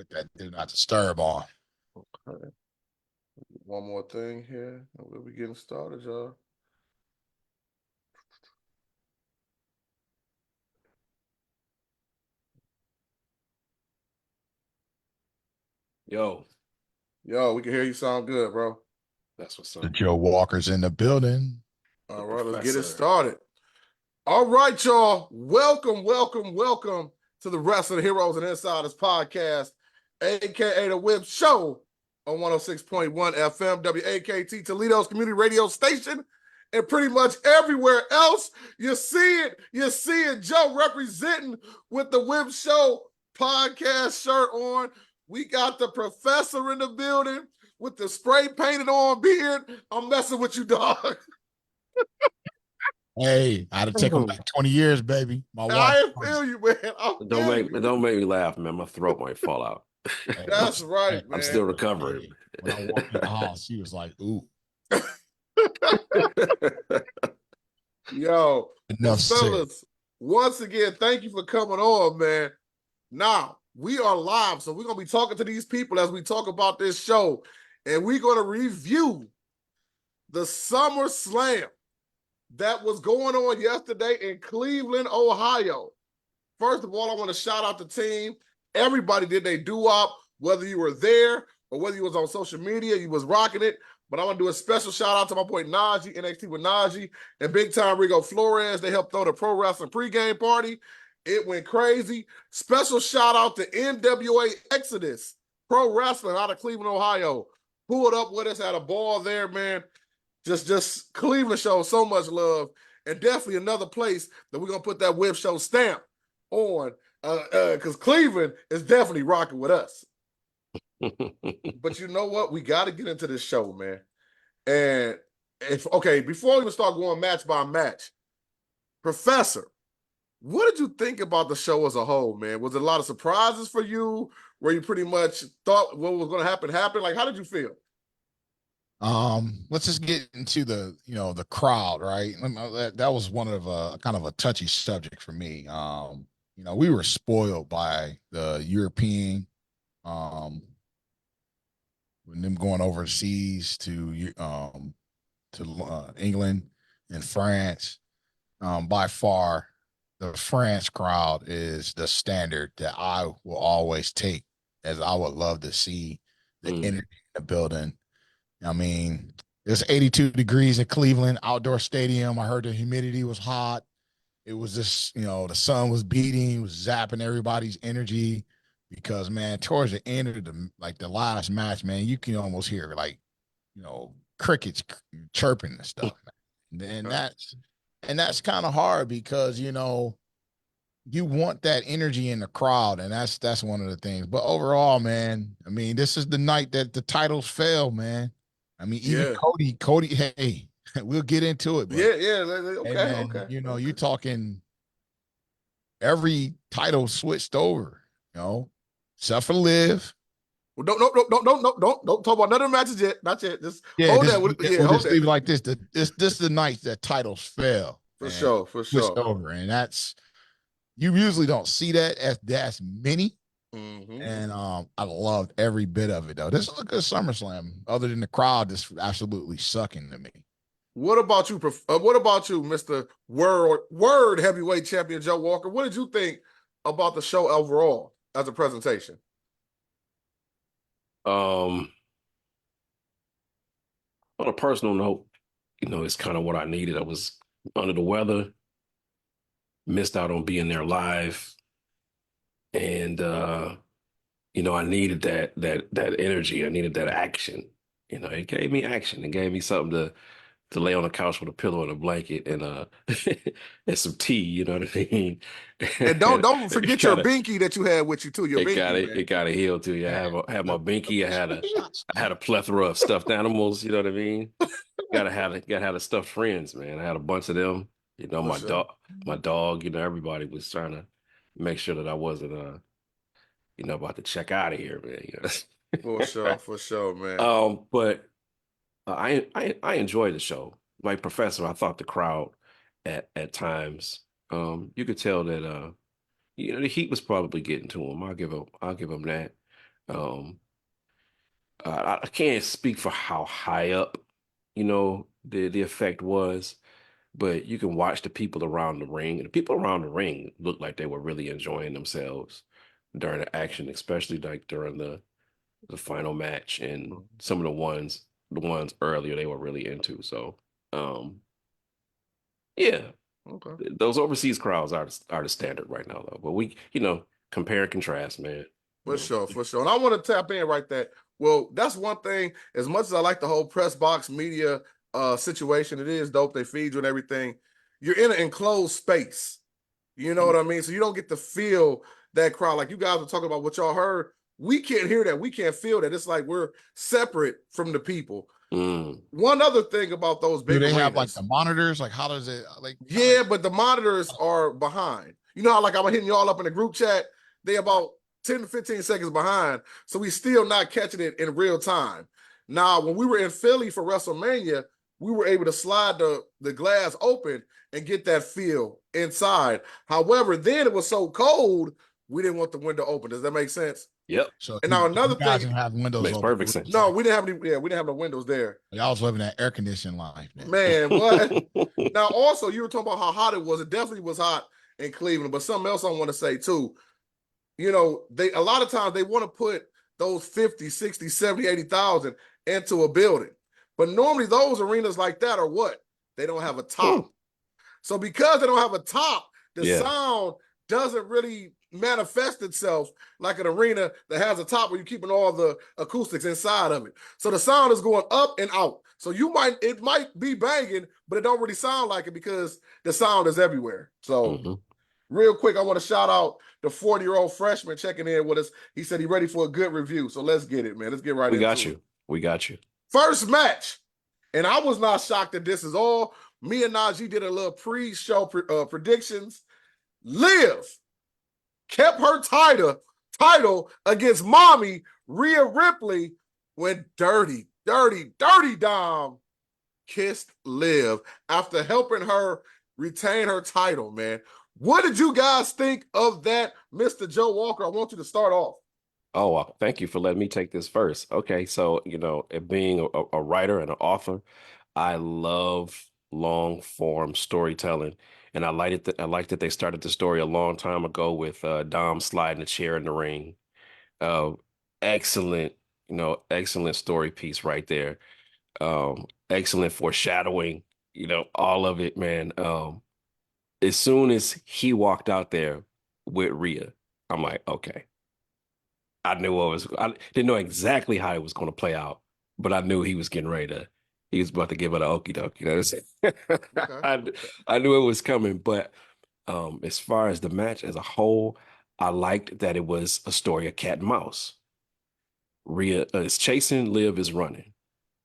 Put that do not disturb on. Okay. One more thing here, and we'll be getting started, y'all. Yo, we can hear you sound good, bro. that's what's The up. Joe Walker's in the building. All right, let's get it started. All right, y'all. Welcome to the Wrestling Heroes and Insiders podcast, aka the Whip Show on 106.1 FM, WAKT Toledo's community radio station, and pretty much everywhere else. You see it. Joe representing with the Whip Show podcast shirt on. We got the professor in the building with the spray painted on beard. I'm messing with you, dog. Hey, I had to take him back 20 years, baby. My wife. I feel you, man. Don't make me laugh, man. My throat might fall out. Hey, That's right, man. I'm still recovering. Hey, when I walked in the house, she was like, "Ooh." Yo, Enough fellas, once again, thank you for coming on, man. Now, we are live, so we're going to be talking to these people as we talk about this show, and we're going to review the SummerSlam that was going on yesterday in Cleveland, Ohio. First of all, I want to shout out the team. Everybody did their doo-wop, whether you were there or whether you was on social media, you was rocking it. But I want to do a special shout out to my boy Najee, NXT with Najee, and Big Time Rigo Flores. They helped throw the pro wrestling pregame party. It went crazy. Special shout out to NWA Exodus Pro Wrestling out of Cleveland, Ohio. Pulled up with us, had a ball there, man. Just Cleveland shows so much love, and definitely another place that we're gonna put that Whip Show stamp on, because Cleveland is definitely rocking with us. But you know what? We got to get into this show, man. And before we even start going match by match, Professor, what did you think about the show as a whole, man? Was it a lot of surprises for you, where you pretty much thought what was going to happen happened? Like, how did you feel? Let's just get into the crowd, right? That was one of kind of a touchy subject for me. We were spoiled by the European, when them going overseas to England and France. By far, the France crowd is the standard that I will always take, as I would love to see the energy in the building. I mean, it's 82 degrees in Cleveland, outdoor stadium. I heard the humidity was hot. It was just, the sun was beating, was zapping everybody's energy, because, man, towards the end of the last match, man, you can almost hear crickets chirping and stuff. And that's kind of hard, because, you want that energy in the crowd, and that's one of the things. But overall, man, I mean, this is the night that the titles fell, man. I mean, even Cody, hey, we'll get into it. But, Okay. You're talking every title switched over, except for Liv. Well, don't talk about none of the matches yet. Not yet. Just hold that. We'll just leave it like this. This is the night that titles fell. For sure. Switched over, and you usually don't see that as many. Mm-hmm. And I loved every bit of it, though. This is a good SummerSlam, other than the crowd just absolutely sucking to me. What about you, Mr. Word Heavyweight Champion Joe Walker? What did you think about the show overall as a presentation? On a personal note, it's kind of what I needed. I was under the weather, missed out on being there live, and I needed that energy. I needed that action. It gave me action. It gave me something to lay on the couch with a pillow and a blanket and and some tea. You know what I mean? And don't forget your binky that you had with you too. Your binky, it got a heel too. Yeah, I had my binky. I had a plethora of stuffed animals. You know what I mean? gotta have the stuffed friends, man. I had a bunch of them. My dog. Everybody was trying to make sure that I wasn't about to check out of here, man. For sure, man. But I enjoyed the show. Like Professor, I thought the crowd at times, you could tell that the heat was probably getting to him. I'll give him that. Um, I can't speak for how high up, the effect was, but you can watch the people around the ring, and the people around the ring looked like they were really enjoying themselves during the action, especially like during the final match and some of the ones earlier they were really into. So, um, yeah, Okay. those overseas crowds are the standard right now, though. But we, compare and contrast, man. For sure, for sure. And I want to tap in right there. Well, that's one thing. As much as I like the whole press box media situation, it is dope. They feed you and everything. You're in an enclosed space. You know what I mean? So you don't get to feel that crowd. Like you guys were talking about what y'all heard. We can't hear that. We can't feel that. It's like we're separate from the people. Mm. One other thing about those Do big they arenas, have like the monitors? Like, how does it like? yeah, but the monitors are behind. You know how like I'm hitting y'all up in the group chat? They about 10 to 15 seconds behind. So we still not catching it in real time. Now, when we were in Philly for WrestleMania, we were able to slide the glass open and get that feel inside. However, then it was so cold, we didn't want the window open. Does that make sense? Yep. So And now you another guys thing, didn't have windows Makes open. perfect sense. no, we didn't have any, yeah, we didn't have no windows there. Y'all was living that air conditioning life, man. Man, what? Now, also, you were talking about how hot it was. It definitely was hot in Cleveland, but something else I want to say too. They a lot of times they want to put those 50, 60, 70, 80,000 into a building. But normally those arenas like that are what? They don't have a top. So because they don't have a top, the Yeah. sound doesn't really manifest itself like an arena that has a top where you're keeping all the acoustics inside of it. So the sound is going up and out. So it might be banging, but it don't really sound like it because the sound is everywhere. So real quick, I want to shout out the 40-year-old freshman checking in with us. He said he's ready for a good review. So let's get it, man. Let's get right We into got it. you. We got you. First match. And I was not shocked that this is all. Me and Najee did a little pre-show predictions. Liv kept her title against mommy Rhea Ripley when Dirty Dom kissed Liv after helping her retain her title, man. What did you guys think of that, Mr. Joe Walker? I want you to start off. Oh, well, thank you for letting me take this first. Okay, so it being a writer and an author, I love long form storytelling, and I like that they started the story a long time ago with Dom sliding a chair in the ring. Uh, excellent, excellent story piece right there. Excellent foreshadowing. All of it, man. As soon as he walked out there with Rhea, I'm like, okay. I didn't know exactly how it was going to play out, but I knew he was about to give it a okie doke. You know what I'm saying? Okay. I knew it was coming, but as far as the match as a whole, I liked that it was a story of cat and mouse. Rhea is chasing, Liv is running,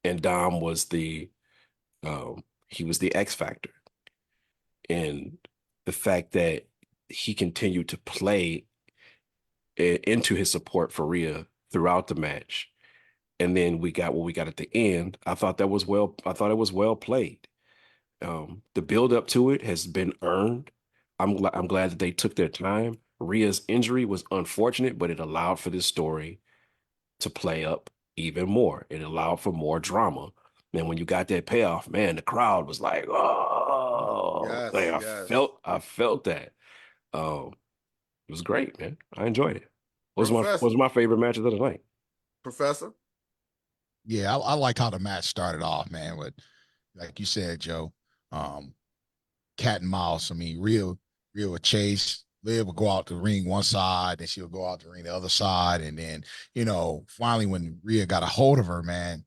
and Dom was he was the X factor, and the fact that he continued to play into his support for Rhea throughout the match. And then we got what we got at the end. I thought it was well played. The build up to it has been earned. I'm glad that they took their time. Rhea's injury was unfortunate, but it allowed for this story to play up even more. It allowed for more drama. And when you got that payoff, man, the crowd was like, "Oh!" Yes, Like yes. I felt that. It was great, man. I enjoyed it. Professor. Was my favorite match of the night. Professor. Yeah, I like how the match started off, man. With like you said, Joe, um, cat and mouse. I mean, Rhea would chase. Liv would go out the ring one side, then she would go out the ring the other side, and then finally when Rhea got a hold of her, man,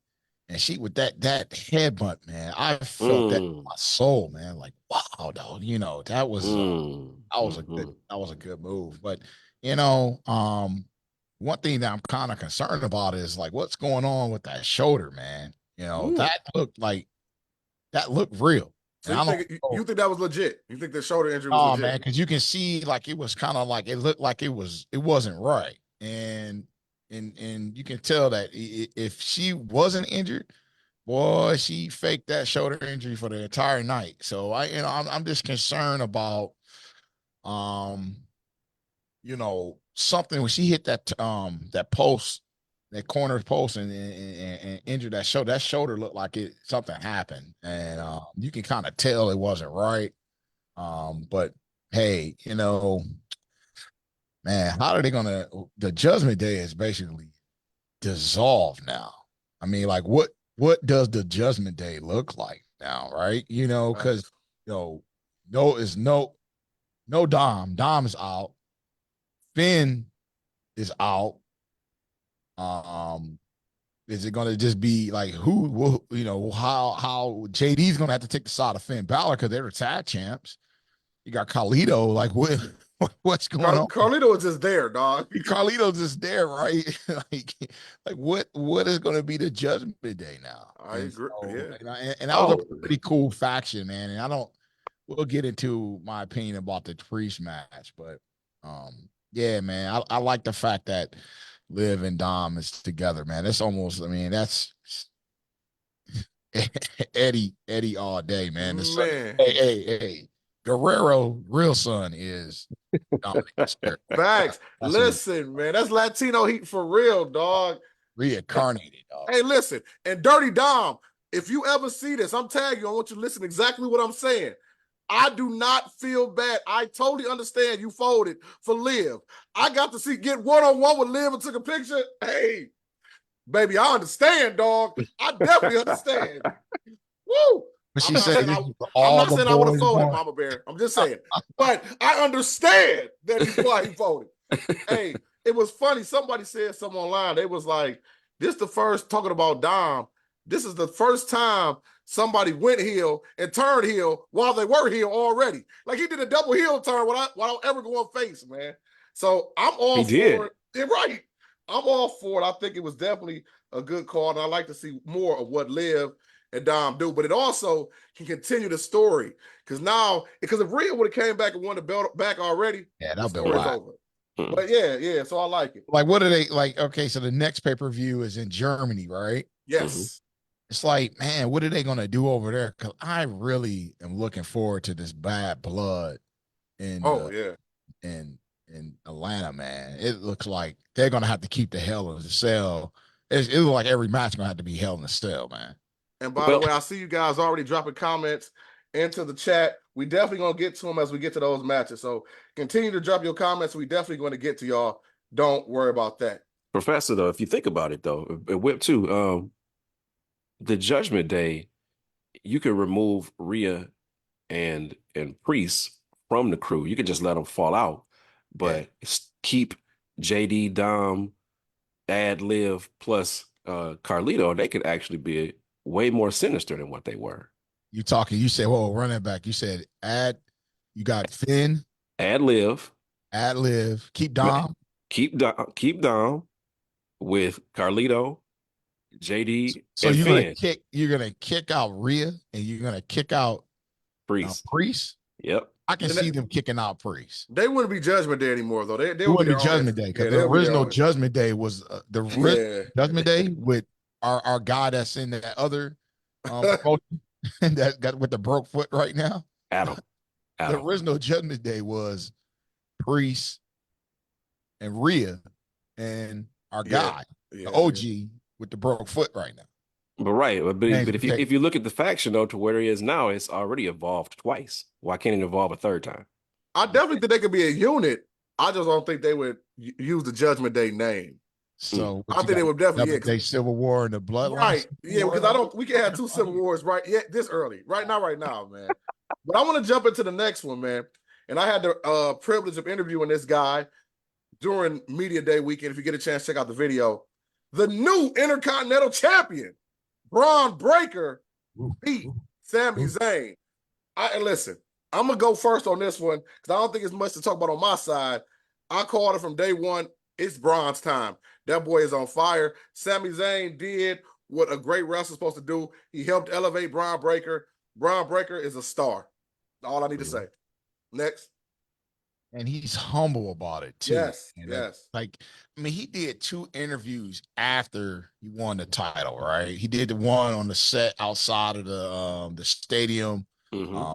and she with that headbutt, man, I felt that in my soul, man. Like, wow, dog, that was that was a good move. But one thing that I'm kind of concerned about is like what's going on with that shoulder, man. That looked real. So you think that was legit? You think the shoulder injury was legit? Man, because you can see like it was kind of like it looked like it wasn't right, and you can tell that if she wasn't injured, boy, she faked that shoulder injury for the entire night. So I'm just concerned about something when she hit that post that corner post and injured that shoulder. That shoulder looked like something happened, and you can kind of tell it wasn't right. But hey, man, how are they gonna? The Judgment Day is basically dissolved now. I mean, like what does the Judgment Day look like now, right? Because no is no Dom. Dom is out. Finn is out. Um, is it going to just be like who will how JD's going to have to take the side of Finn Balor because they're the tag champs? You got Carlito. Like what's going on? Carlito is just there, dog. Carlito's just there, right? like what is going to be the Judgment Day now? I agree. Yeah. And that was a pretty cool faction, man. And we'll get into my opinion about the Priest match, but yeah, man, I like the fact that Liv and Dom is together, man. That's almost, I mean, that's Eddie all day, man. The son, Man. hey. Guerrero, real son, is Dominic. Facts. Listen, man, that's Latino heat for real, dog. Reincarnated, dog. Hey, listen, and Dirty Dom, if you ever see this, I'm tagging you. I want you to listen exactly what I'm saying. I do not feel bad. I totally understand you folded for Liv. I got to get one-on-one with Liv and took a picture. Hey, baby, I understand, dog. I definitely understand. Woo! But she said, I'm not saying I would have folded, Mama Bear. I'm just saying. But I understand that he's why he folded. Hey, it was funny. Somebody said something online. They was like, this the first, talking about Dom, this is the first time somebody went heel and turned heel while they were heel already. Like he did a double heel turn without ever going face, man. So I'm all for it. Yeah, right. I'm all for it. I think it was definitely a good call, and I like to see more of what Liv and Dom do, but it also can continue the story because if Rhea would have came back and won the belt back already, yeah, that'll be over. But yeah, so I like it. Like, what are they like? Okay, so the next pay-per-view is in Germany, right? Yes. Mm-hmm. It's like, man, what are they gonna do over there? Because I really am looking forward to this Bad Blood in Atlanta, man. It looks like they're gonna have to keep the Hell in the Cell. It looks like every match gonna have to be Hell in the Cell, man. And by the way, I see you guys already dropping comments into the chat. We definitely going to get to them as we get to those matches. So continue to drop your comments. We definitely going to get to y'all. Don't worry about that. Professor, though, if you think about it, though, Whip too, the Judgment Day, you can remove Rhea and Priest from the crew. You can just let them fall out, but keep JD, Dom, add Liv plus Carlito. They could actually be way more sinister than what they were. You said, well, running back. You said you got Finn. Add Liv. Keep Dom. Keep Dom with Carlito, JD. So you're gonna kick out Rhea and you're gonna kick out Priest. Yep. I can see them kicking out Priest. They wouldn't be Judgment Day anymore, though. They wouldn't be Judgment Day because the original Judgment Day was Judgment Day with our guy that's in that other that got with the broke foot right now. Adam. The original Judgment Day was Priest and Rhea and our guy, the OG with the broke foot right now. But if you look at the faction though, to where he is now, it's already evolved twice. Why can't it evolve a third time? I definitely think they could be a unit. I just don't think they would use the Judgment Day name. So I think they would definitely they Civil War and the Bloodline. Right. Yeah, because we can't have two Civil Wars this early. Right now, man. But I want to jump into the next one, man. And I had the privilege of interviewing this guy during Media Day weekend. If you get a chance, check out the video. The new Intercontinental Champion, Braun Breaker, beat Sami Zayn. Listen, I'm going to go first on this one because I don't think it's much to talk about on my side. I called it from day one. It's Braun's time. That boy is on fire. Sami Zayn did what a great wrestler is supposed to do. He helped elevate Braun Breaker. Braun Breaker is a star. All I need to say. Next. And he's humble about it too. Yes. He did 2 interviews after he won the title, right? He did the one on the set outside of the stadium. Mm-hmm.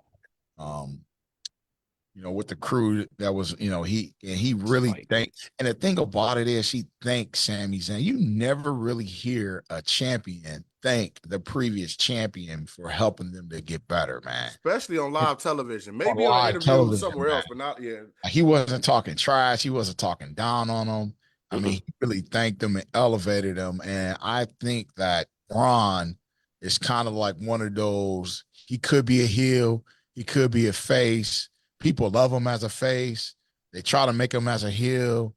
with the crew that was, he really thanked. And the thing about it is, he thanked Sami Zayn. You never really hear a champion thank the previous champion for helping them to get better, man. Especially on live television. On Maybe on an live interview television, somewhere man. else, but not yet. He wasn't talking trash. He wasn't talking down on them. I mean, he really thanked them and elevated them. And I think that Braun is kind of like one of those. He could be a heel. He could be a face. People love him as a face. They try to make him as a heel.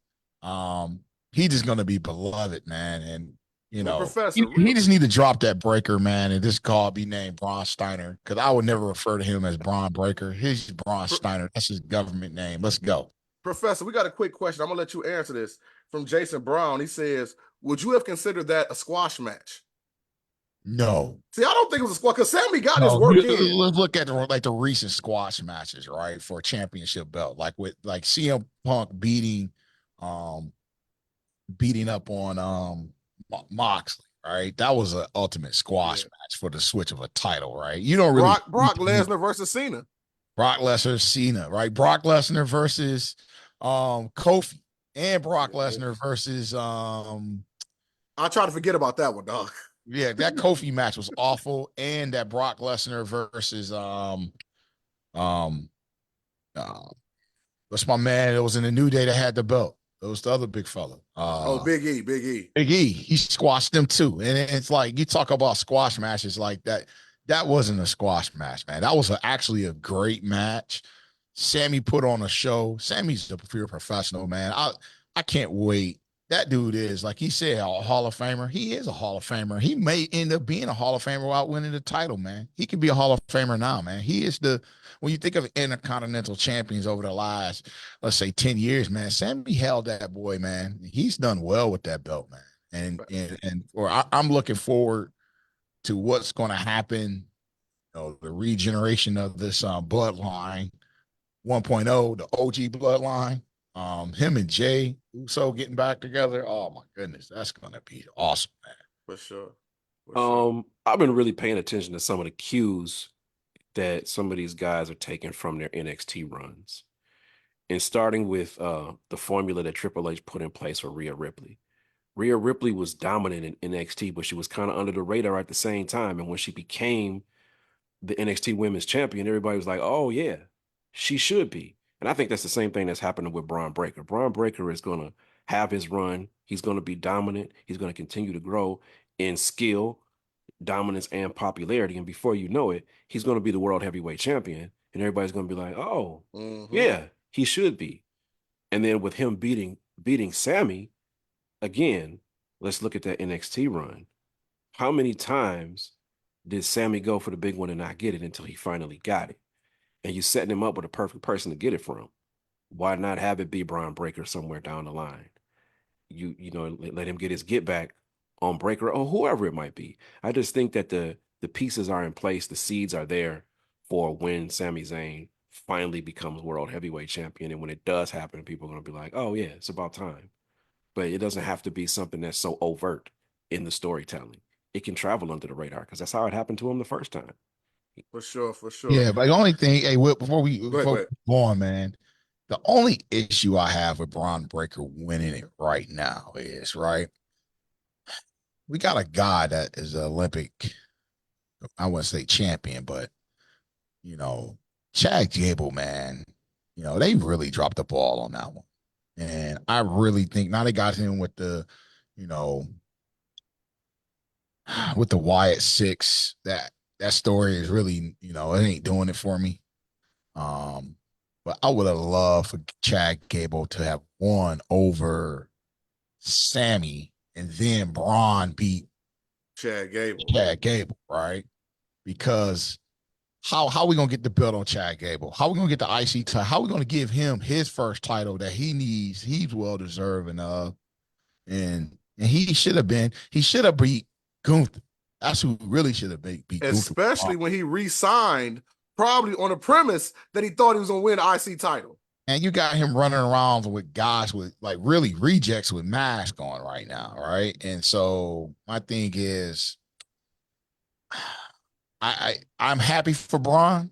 He just gonna be beloved, man. And Well, he, Professor, he just need to drop that breaker, man, and just call be named Braun Steiner, because I would never refer to him as Braun Breaker. He's Braun Steiner. That's his government name. Let's go. Professor, we got a quick question. I'm gonna let you answer this from Jason Brown. He says, "Would you have considered that a squash match?" No. See, I don't think it was a squash because Sammy got his No, work in. let's look at the recent squash matches, right, for a championship belt, like with CM Punk um beating up on Moxley, right? That was an ultimate squash match for the switch of a title, right? You don't really Brock Lesnar versus Cena. Brock Lesnar, Cena, right? Brock Lesnar versus Kofi, and Brock Lesnar versus I try to forget about that one, dog. Yeah, that Kofi match was awful, and that Brock Lesnar versus what's my man? It was in the New Day that had the belt. It was the other big fella. Big E, Big E. Big E. He squashed them too. And it's like, you talk about squash matches like that. That wasn't a squash match, man. That was actually a great match. Sammy put on a show. Sammy's a pure professional, man. I can't wait. That dude is, like he said, a Hall of Famer. He is a Hall of Famer. He may end up being a Hall of Famer without winning the title, man. He could be a Hall of Famer now, man. He is when you think of intercontinental champions over the last, let's say, 10 years, man, Sammy held that boy, man. He's done well with that belt, man. I'm looking forward to what's going to happen, the regeneration of this bloodline 1.0, the OG bloodline. Him and Jay Uso getting back together. Oh my goodness, that's gonna be awesome, man. For sure. I've been really paying attention to some of the cues that some of these guys are taking from their NXT runs, and starting with the formula that Triple H put in place for Rhea Ripley. Rhea Ripley was dominant in NXT, but she was kind of under the radar at the same time. And when she became the NXT Women's Champion, everybody was like, "Oh yeah, she should be." And I think that's the same thing that's happening with Braun Breaker. Braun Breaker is going to have his run. He's going to be dominant. He's going to continue to grow in skill, dominance, and popularity. And before you know it, he's going to be the world heavyweight champion. And everybody's going to be like, "Oh, yeah, he should be." And then with him beating Sammy, again, let's look at that NXT run. How many times did Sammy go for the big one and not get it until he finally got it? And you setting him up with a perfect person to get it from. Why not have it be Braun Breaker somewhere down the line? Let him get his get back on Breaker or whoever it might be. I just think that the pieces are in place, the seeds are there for when Sami Zayn finally becomes world heavyweight champion. And when it does happen, people are going to be like, "Oh yeah, it's about time." But it doesn't have to be something that's so overt in the storytelling. It can travel under the radar because that's how it happened to him the first time. For sure. Yeah, but the only thing, hey, Whip, before we go on, man, the only issue I have with Braun Breaker winning it right now is, right, we got a guy that is an Olympic, I wouldn't say champion, but Chad Gable, man, they really dropped the ball on that one. And I really think now they got him with you know, with the Wyatt Six, that story is really, it ain't doing it for me. But I would have loved for Chad Gable to have won over Sammy, and then Braun beat Chad Gable. Right? Because how are we gonna get the belt on Chad Gable? How are we gonna get the IC title? How are we gonna give him his first title that he needs? He's well deserving of, and he should have beat Gunther. That's who really should have beat Gunther. Especially when he re-signed, probably on the premise that he thought he was gonna win the IC title. And you got him running around with guys with like really rejects with masks on right now, right? And so my thing is, I'm happy for Braun,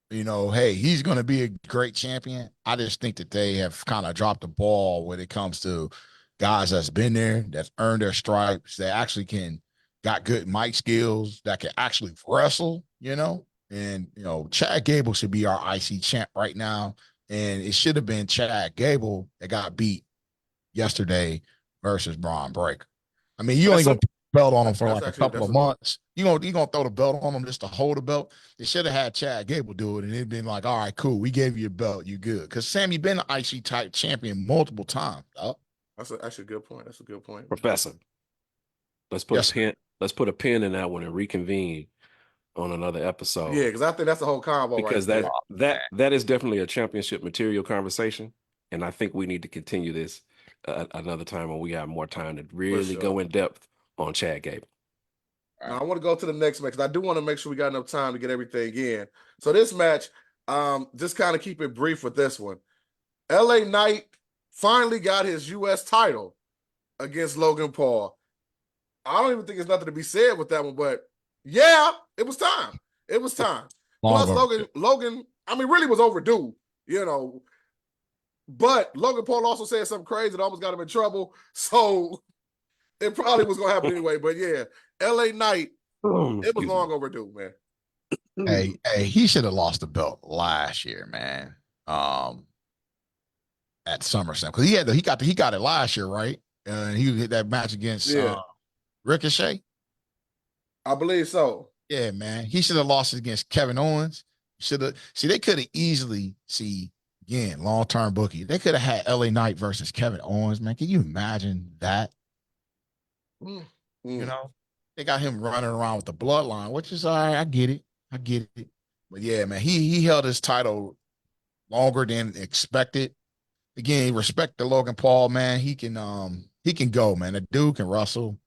Hey, he's going to be a great champion. I just think that they have kind of dropped the ball when it comes to guys that's been there, that's earned their stripes, that actually got good mic skills, that can actually wrestle. And, Chad Gable should be our IC champ right now. And it should have been Chad Gable that got beat yesterday versus Braun Breaker. I mean, you only That's gonna a put the belt on him for That's like a actually couple that's of a months. You gonna throw the belt on him just to hold the belt. They should have had Chad Gable do it, and it'd been like, all right, cool, we gave you a belt, you good. Because Sammy been an IC type champion multiple times. actually a good point. That's a good point. professor. Let's put a Yes, sir. pin. Let's put a pin in that one and reconvene on another Yeah, episode because I think that's the whole combo right because there. that is definitely a championship material conversation, and I think we need to continue this another time when we have more time to For really sure. go in depth on Chad Gable. Now I want to go to the next match because I do want to make sure we got enough time to get everything in. So this match, just kind of keep it brief with this one. LA Knight finally got his US title against Logan Paul. I don't even think there's nothing to be said with that one, but yeah, it was time. It was time. Long Plus, overdue. Logan, I mean, really was overdue, you know. But Logan Paul also said something crazy that almost got him in trouble. So it probably was gonna happen anyway. But yeah, LA Knight, it was Excuse me. long overdue, man. Hey, he should have lost the belt last year, man. Um, at SummerSlam because he got it last year, right? He hit that match against Yeah, Ricochet. I believe so. Yeah, man. He should have lost it against Kevin Owens. Should have see they could have easily see again long-term bookie. They could have had LA Knight versus Kevin Owens, man. Can you imagine that? Mm, You mm. know, they got him running around with the bloodline, which is all right. I get it. I get it. But yeah, man, he held his title longer than expected. Again, respect to Logan Paul, man. He can go, man. The dude can wrestle,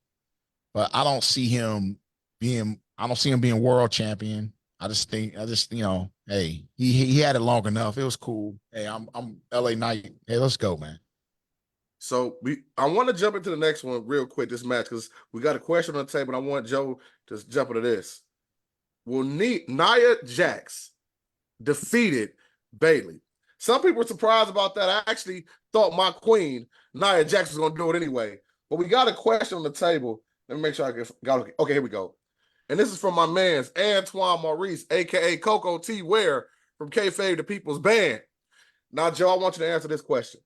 but I don't see him being world champion. Hey, he had it long enough. It was cool. Hey, I'm LA Knight. Hey, let's go, man. So I want to jump into the next one real quick. This match because we got a question on the table. And I want Joe to jump into this. Will Nia Jax defeated Bayley? Some people were surprised about that. I actually thought my queen Nia Jax was going to do it anyway. But we got a question on the table. Let me make sure I got it. Okay, here we go. And this is from my man's Antoine Maurice, aka Coco T. Ware from Kayfabe the People's Band. Now, Joe, I want you to answer this question.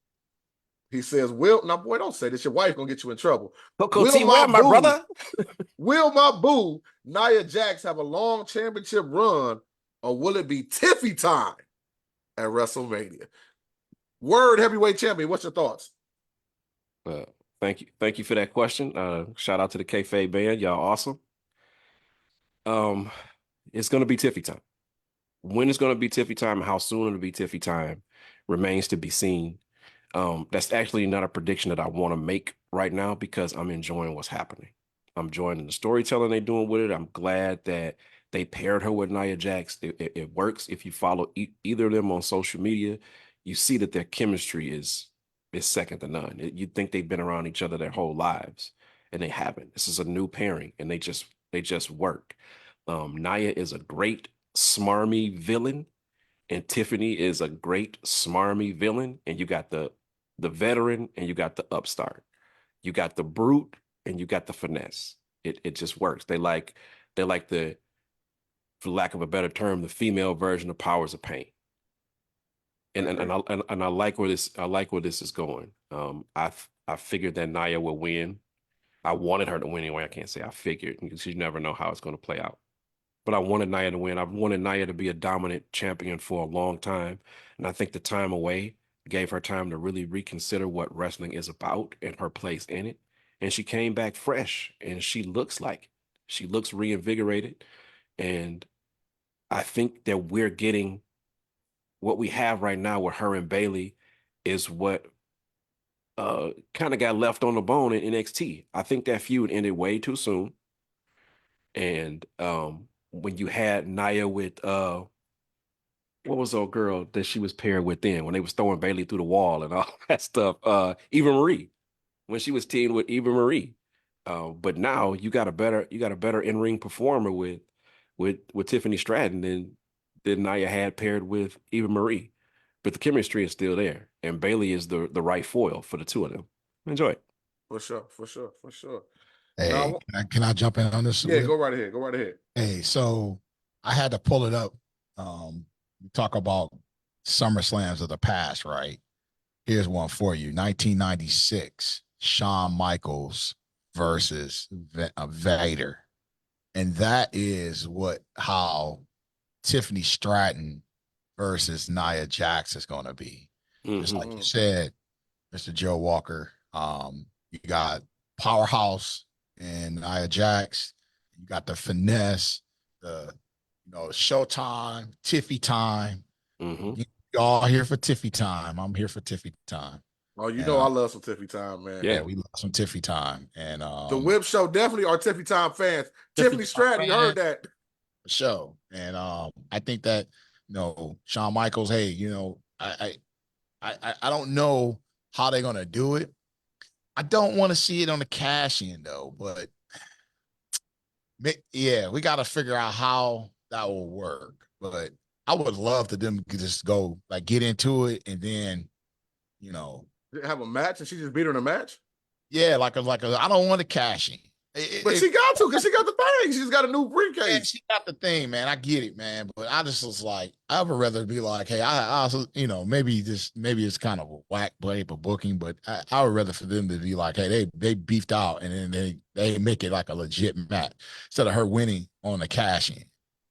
He says, now boy, don't say this. Your wife gonna get you in trouble. Coco Will T, where my my boo, brother? will my boo, Nia Jax have a long championship run, or will it be Tiffy time at WrestleMania? Word heavyweight champion, what's your thoughts? Uh, thank you for that question. Shout out to the Kayfabe band, y'all awesome. Um, it's gonna be Tiffy time. When it's gonna be Tiffy time, and how soon it'll be Tiffy time, remains to be seen. That's actually not a prediction that I want to make right now because I'm enjoying what's happening. I'm enjoying the storytelling they're doing with it. I'm glad that they paired her with Nia Jax. It works. If you follow either of them on social media, you see that their chemistry is second to none. You'd think they've been around each other their whole lives, and they haven't. This is a new pairing, and they just work. Nia is a great smarmy villain, and Tiffany is a great smarmy villain, and you got the veteran and you got the upstart. You got the brute and you got the finesse. It just works. They like the, for lack of a better term, the female version of Powers of Pain. And I like where this is going. I figured that Nia will win. I wanted her to win anyway. I can't say I figured because you never know how it's going to play out. But I wanted Nia to win. I've wanted Nia to be a dominant champion for a long time. And I think the time away gave her time to really reconsider what wrestling is about and her place in it. And she came back fresh and she looks like it. She looks reinvigorated. And I think that we're getting what we have right now with her and Bayley is what kind of got left on the bone in NXT. I think that feud ended way too soon. And when you had Nia with what was old girl that she was paired with then when they was throwing Bayley through the wall and all that stuff? Eva Marie, when she was teamed with Eva Marie. But now you got a better in-ring performer with Tiffany Stratton, and that Nia had paired with Eva Marie. But the chemistry is still there. And Bailey is the right foil for the two of them. Enjoy it. For sure, for sure, for sure. Hey, Now, can I jump in on this? yeah, go right ahead. Go right ahead. Hey, so I had to pull it up. We talk about SummerSlams of the past, right? Here's one for you: 1996, Shawn Michaels versus Vader, and that is how Tiffany Stratton versus Nia Jax is going to be. Just like you said, Mr. Joe Walker. You got powerhouse and Nia Jax. You got the finesse, the Showtime, Tiffy time. You all here for Tiffy time. I'm here for Tiffy time. Oh, you know I love some Tiffy time, man. Yeah, we love some Tiffy time. And the Whip Show definitely are Tiffy time fans. Tiffany Stratton, you heard that. Show. And I think that Shawn Michaels, hey, I don't know how they're gonna do it. I don't want to see it on the cash in though, but yeah, we got to figure out how that will work. But I would love to them just go like get into it and then, have a match and she just beat her in a match. Yeah, I don't want to cash in. But she got to because she got the thing. She just got a new briefcase. Yeah, she got the thing, man. I get it, man. But I just was like, I would rather be like, hey, I maybe it's kind of a whack paper booking, but I would rather for them to be like, hey, they beefed out and then they make it like a legit match instead of her winning on the cash in.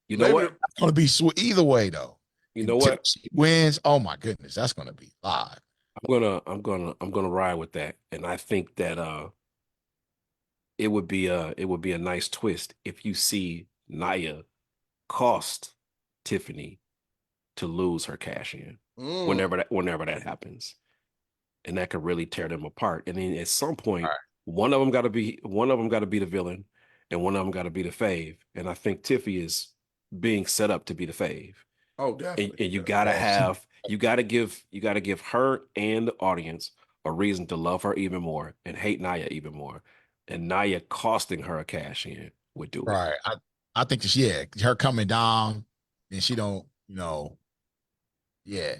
You know what? It's gonna be either way though. You know what? She wins. Oh my goodness, that's gonna be live. I'm gonna ride with that, and I think that it would be a nice twist if you see Nia cost Tiffany to lose her cash in whenever that happens, and that could really tear them apart. And then at some point, one of them got to be the villain, and one of them got to be the fave. And I think Tiffy is being set up to be the fave. Oh, definitely. And you gotta give her and the audience a reason to love her even more and hate Nia even more. And Nia costing her a cash in would do it. Right. I think her coming down and she don't, yeah.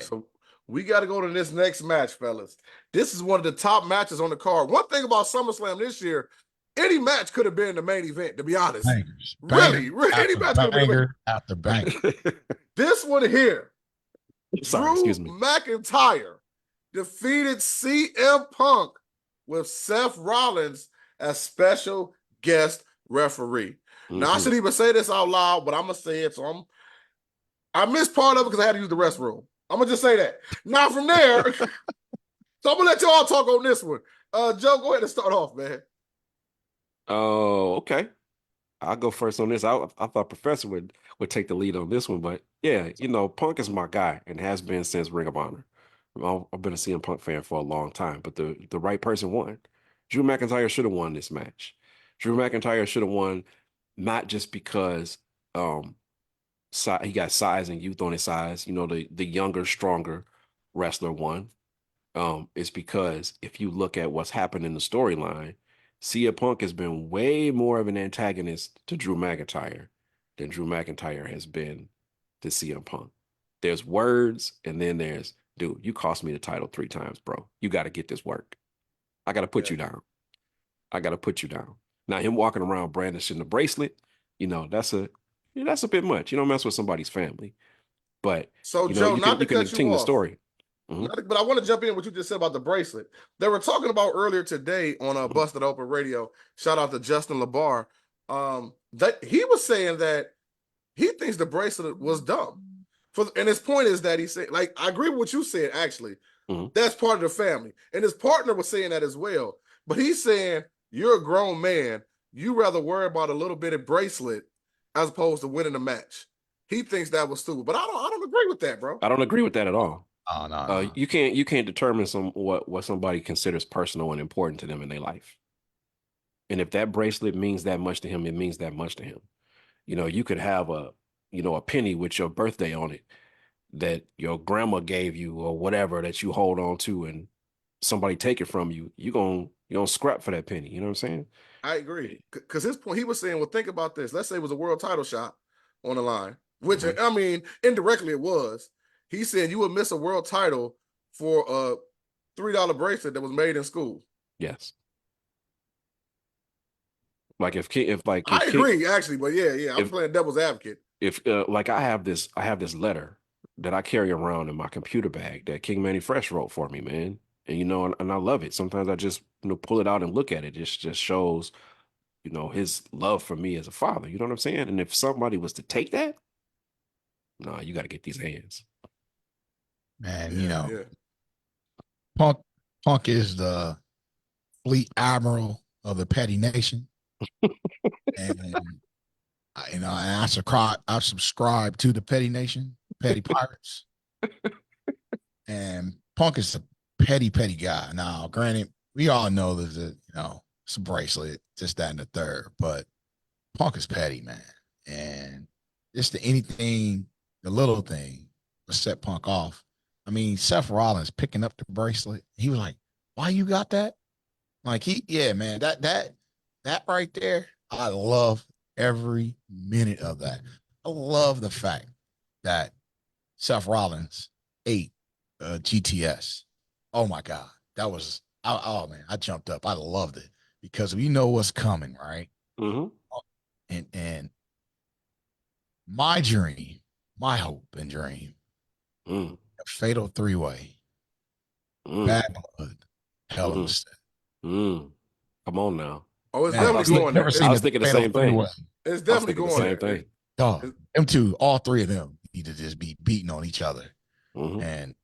So we got to go to this next match, fellas. This is one of the top matches on the card. One thing about SummerSlam this year, any match could have been the main event, to be honest. Bangers. Really, any match could have been after banger. This one here, Drew McIntyre defeated CM Punk with Seth Rollins as special guest referee. Now, I shouldn't even say this out loud, but I'm going to say it. So I missed part of it because I had to use the restroom. I'm going to just say that. Now, from there, so I'm going to let y'all talk on this one. Joe, go ahead and start off, man. Oh, okay. I'll go first on this. I thought Professor would take the lead on this one, but yeah, Punk is my guy and has been since Ring of Honor. I've been a CM Punk fan for a long time, but the right person won. Drew McIntyre should have won this match. Drew McIntyre should have won not just because he got size and youth on his size. The younger, stronger wrestler won. It's because if you look at what's happened in the storyline, CM Punk has been way more of an antagonist to Drew McIntyre than Drew McIntyre has been to CM Punk. There's words, and then there's, dude, you cost me the title 3 times, bro. You got to get this work. I got to put you down. I got to put you down. Now, him walking around brandishing the bracelet, that's a bit much. You don't mess with somebody's family. But, so, Joe, you can continue the story. But I want to jump in what you just said about the bracelet. They were talking about earlier today on Busted Open Radio. Shout out to Justin LaBar. That he was saying that he thinks the bracelet was dumb. And his point is that he said, like, I agree with what you said, actually. That's part of the family. And his partner was saying that as well. But he's saying, you're a grown man. You rather worry about a little bitty bracelet as opposed to winning a match. He thinks that was stupid. But I don't agree with that, bro. I don't agree with that at all. Oh, no. You can't determine what somebody considers personal and important to them in their life. And if that bracelet means that much to him, it means that much to him. You could have a penny with your birthday on it that your grandma gave you or whatever that you hold on to, and somebody take it from you. You're gonna scrap for that penny. You know what I'm saying? I agree. Because his point, he was saying, well, think about this. Let's say it was a world title shot on the line. which I mean, indirectly it was. He said you would miss a world title for a $3 bracelet that was made in school. Yes. Like if King, I agree, actually, but yeah, I'm playing devil's advocate. If like I have this letter that I carry around in my computer bag that King Manny Fresh wrote for me, man. And and I love it. Sometimes I just pull it out and look at it. It just shows his love for me as a father. You know what I'm saying? And if somebody was to take that, nah, you got to get these hands. Man, Punk is the fleet admiral of the petty nation. And I subscribe to the petty nation, petty pirates. And Punk is a petty guy. Now, granted, we all know there's it's a bracelet, just that and the third, but Punk is petty, man. And just the little thing will set Punk off. I mean, Seth Rollins picking up the bracelet, he was like, "Why you got that?" Like man, that right there, I love every minute of that. I love the fact that Seth Rollins ate GTS. Oh my God, that was oh man, I jumped up. I loved it because we know what's coming, right? Mm-hmm. And my dream, my hope and dream, a fatal 3-way, Bad Blood, Hell in a Cell. Come on now. Oh, it's definitely going there. I was thinking the same thing. It's definitely going there. Same thing. Dog, them two, all three of them need to just be beating on each other. And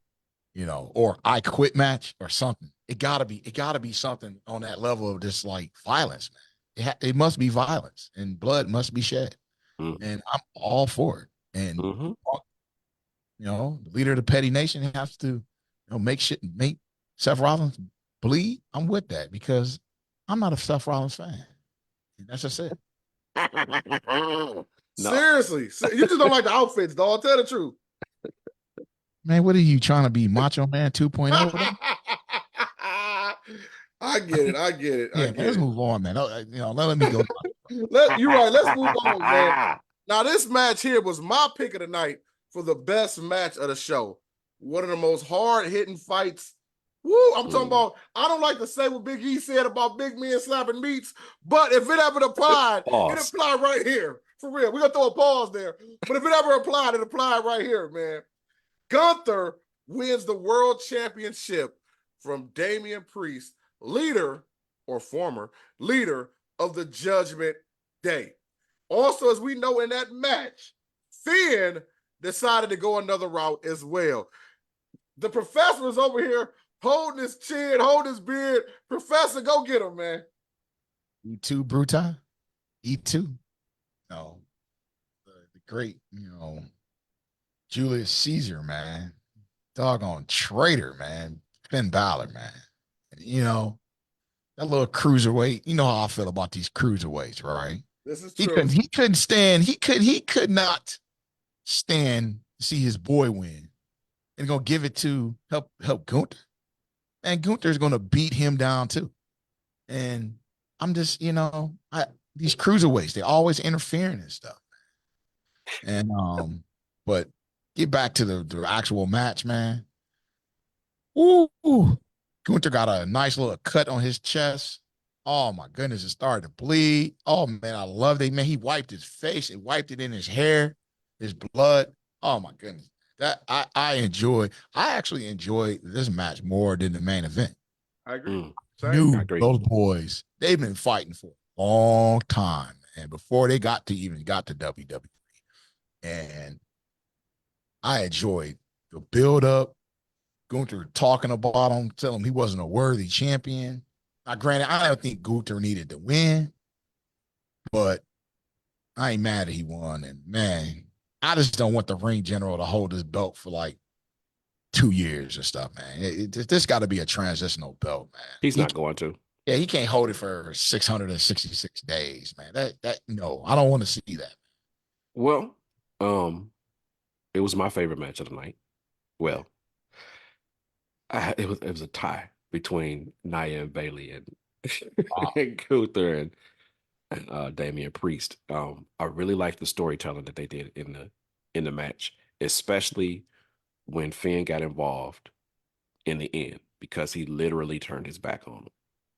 or I quit match or something. It gotta be something on that level of just like violence, man. It must be violence and blood must be shed. And I'm all for it. And the leader of the petty nation has to make Seth Rollins bleed. I'm with that because I'm not a Seth Rollins fan. That's just it. No. Seriously, you just don't like the outfits, dog. Tell the truth. Man, what are you trying to be, Macho Man 2.0? I get it. Yeah, let's move on, man. Let me go. You're right. Let's move on, man. Now, this match here was my pick of the night for the best match of the show. One of the most hard-hitting fights. Woo, I'm talking about, I don't like to say what Big E said about big men slapping meats, but if it ever applied, it applied right here. For real. We're going to throw a pause there. But if it ever applied, it applied right here, man. Gunther wins the world championship from Damian Priest, leader or former leader of the Judgment Day. Also, as we know in that match, Finn decided to go another route as well. The professor is over here holding his chin, holding his beard. Professor, go get him, man. E2 Bruta? E2? No. The great, Julius Caesar, man. Doggone traitor, man. Finn Balor, man. That little cruiserweight. You know how I feel about these cruiserweights, right? This is true. He could not stand to see his boy win and gonna give it to help Gunther. And Gunther's gonna beat him down too. And I'm just, these cruiserweights, they always interfering and stuff. And but get back to the actual match, man. Ooh, Gunther got a nice little cut on his chest. Oh my goodness, it started to bleed. Oh man, I loved it. Man, he wiped his face, it wiped it in his hair, his blood. Oh my goodness. That I actually enjoyed this match more than the main event. I agree. Those boys, they've been fighting for a long time, and before they got to WWE. And I enjoyed the build up. Gunther talking about him, telling him he wasn't a worthy champion. Now, granted, I don't think Gunther needed to win, but I ain't mad that he won. And man, I just don't want the ring general to hold his belt for like 2 years or stuff, man. This got to be a transitional belt, man. He's not going to. Yeah, he can't hold it for 666 days, man. That no, I don't want to see that. Well, it was my favorite match of the night. Well, it was a tie between Nia and Bailey and, and Gunther and Damian Priest. I really liked the storytelling that they did in in the match, especially when Finn got involved in the end, because he literally turned his back on him.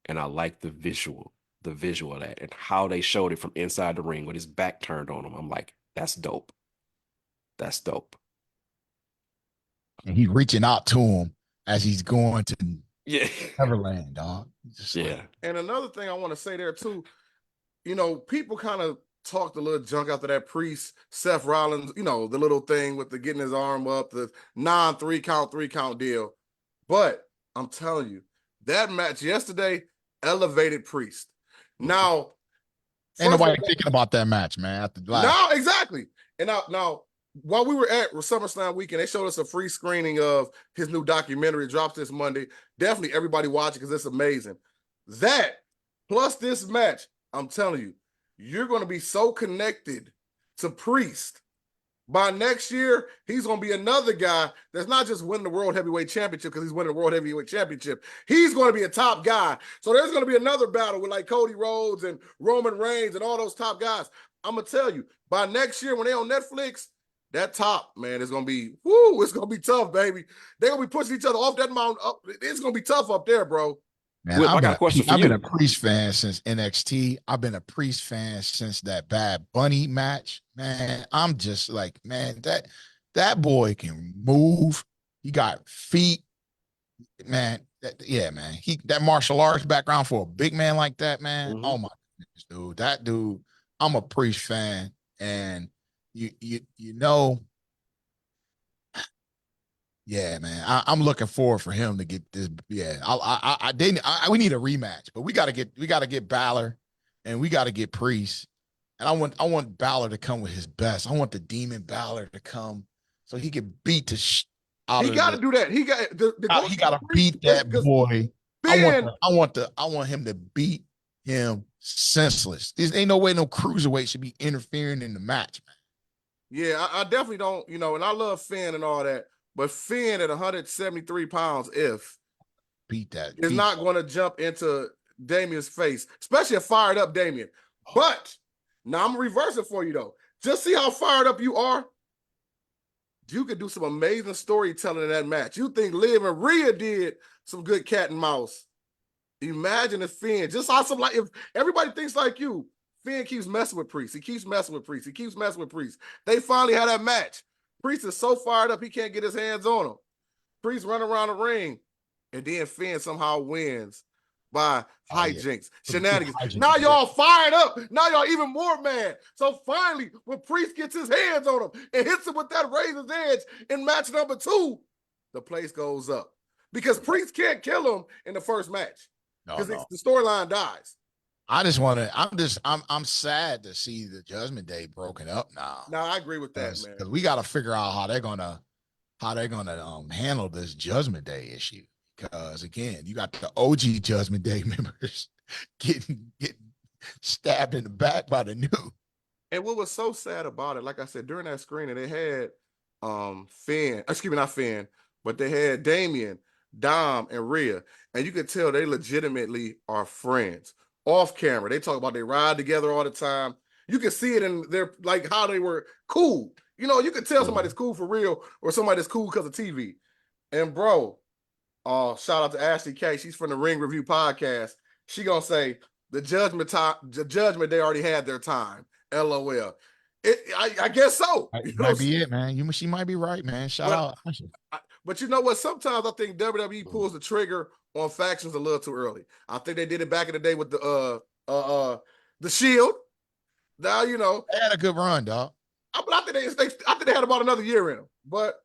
And I like the visual of that and how they showed it from inside the ring with his back turned on him. I'm like, that's dope. That's dope. And he's reaching out to him as he's going to Yeah. Neverland, dog. Just Yeah. like, And another thing I want to say there too, people kind of talked a little junk after that Priest, Seth Rollins, the little thing with the getting his arm up, the non-3 count, 3 count deal. But I'm telling you, that match yesterday elevated Priest. Now, ain't nobody thinking about that match, man. After now, exactly. And now, while we were at SummerSlam weekend, they showed us a free screening of his new documentary. It drops this Monday. Definitely everybody watch it because it's amazing. That plus this match, I'm telling you, you're going to be so connected to Priest. By next year, he's going to be another guy that's not just winning the World Heavyweight Championship because he's winning the World Heavyweight Championship. He's going to be a top guy. So there's going to be another battle with like Cody Rhodes and Roman Reigns and all those top guys. I'm going to tell you, by next year when they're on Netflix, that top, man, is going to be, it's going to be tough, baby. They're going to be pushing each other off that mountain. Up. It's going to be tough up there, bro. Man, Whip, I got a question for you. I've been a Priest fan since NXT. I've been a Priest fan since that Bad Bunny match. Man, I'm just like, man, that boy can move. He got feet. Man, man. That martial arts background for a big man like that, man. Mm-hmm. Oh my goodness, dude. That dude, I'm a Priest fan. And you know, yeah, man. I'm looking forward for him to get this. Yeah, we need a rematch, but we gotta get Balor, and we gotta get Priest, and I want Balor to come with his best. I want the Demon Balor to come so he can beat the out. He got to do that. He got he got to beat that boy. I want him to beat him senseless. There ain't no way no cruiserweight should be interfering in the match, man. Yeah, I definitely don't. And I love Finn and all that. But Finn at 173 pounds, is not going to jump into Damien's face, especially a fired up Damien. But now I'm reversing for you, though. Just see how fired up you are. You could do some amazing storytelling in that match. You think Liv and Rhea did some good cat and mouse. Imagine if Finn, just awesome, like if everybody thinks like you, Finn keeps messing with Priest. He keeps messing with Priest. He keeps messing with Priest. They finally had that match. Priest is so fired up, he can't get his hands on him. Priest running around the ring, and then Finn somehow wins by hijinks, shenanigans. Now y'all fired up. Now y'all even more mad. So finally, when Priest gets his hands on him and hits him with that razor's edge in match number 2, the place goes up. Because Priest can't kill him in the first match. Because the storyline dies. I'm sad to see the Judgment Day broken up now. No, I agree with that, man. Because we got to figure out how they're gonna handle this Judgment Day issue. Because again, you got the OG Judgment Day members getting stabbed in the back by the new. And what was so sad about it, like I said, during that screening, they had Finn, excuse me, not Finn, but they had Damien, Dom, and Rhea. And you could tell they legitimately are friends. Off camera, they talk about they ride together all the time. You can see it in their, like, how they were cool. You can tell somebody's cool for real or somebody's cool because of TV. And bro, shout out to Ashley K. She's from the Ring Review podcast. She gonna say the judgment they already had their time. LOL. I guess so. It might be it, man. She might be right, man. Shout out. But you know what? Sometimes I think WWE pulls the trigger on factions a little too early. I think they did it back in the day with the Shield. Now they had a good run, dog. But I think they had about another year in them. But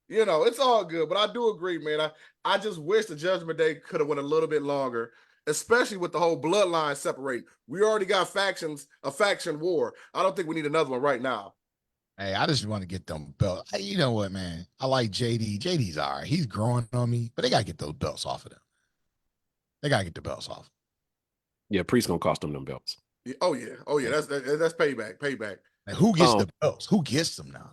it's all good. But I do agree, man. I just wish the Judgment Day could have went a little bit longer, especially with the whole bloodline separate. We already got factions, a faction war. I don't think we need another one right now. Hey, I just want to get them belts. Hey, you know what, man? I like JD. JD's all right. He's growing on me, but they got to get those belts off of them. They got to get the belts off. Yeah, Priest going to cost them belts. Oh, yeah. That's payback. Like, who gets the belts? Who gets them now?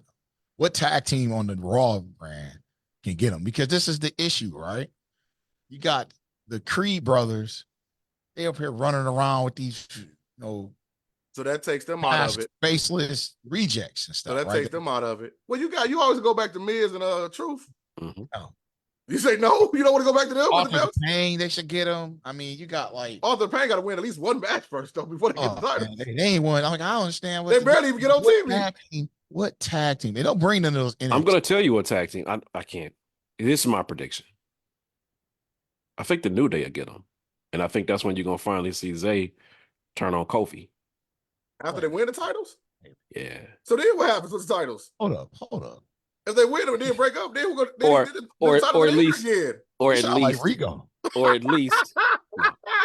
What tag team on the Raw brand can get them? Because this is the issue, right? You got the Creed brothers. They up here running around with these, So that takes them out of it. Faceless rejects and stuff. So that right? takes them out of it. Well, you always go back to Miz and Truth. Mm-hmm. Oh. You say no? You don't want to go back to them? Authors of Pain, they should get them. I mean, you got like Author of Pain got to win at least one match first, though, before they get the title. Man, they ain't won. I'm like, I don't understand what they barely even get on TV. What tag team? They don't bring them to those. I'm gonna tell you what tag team. I can't. This is my prediction. I think the New Day will get them, and I think that's when you're gonna finally see Zay turn on Kofi after they win the titles. Yeah. So then what happens with the titles? Hold up. If they win them and then break up, then we're gonna or at least again. Or at least like Rico. Or at least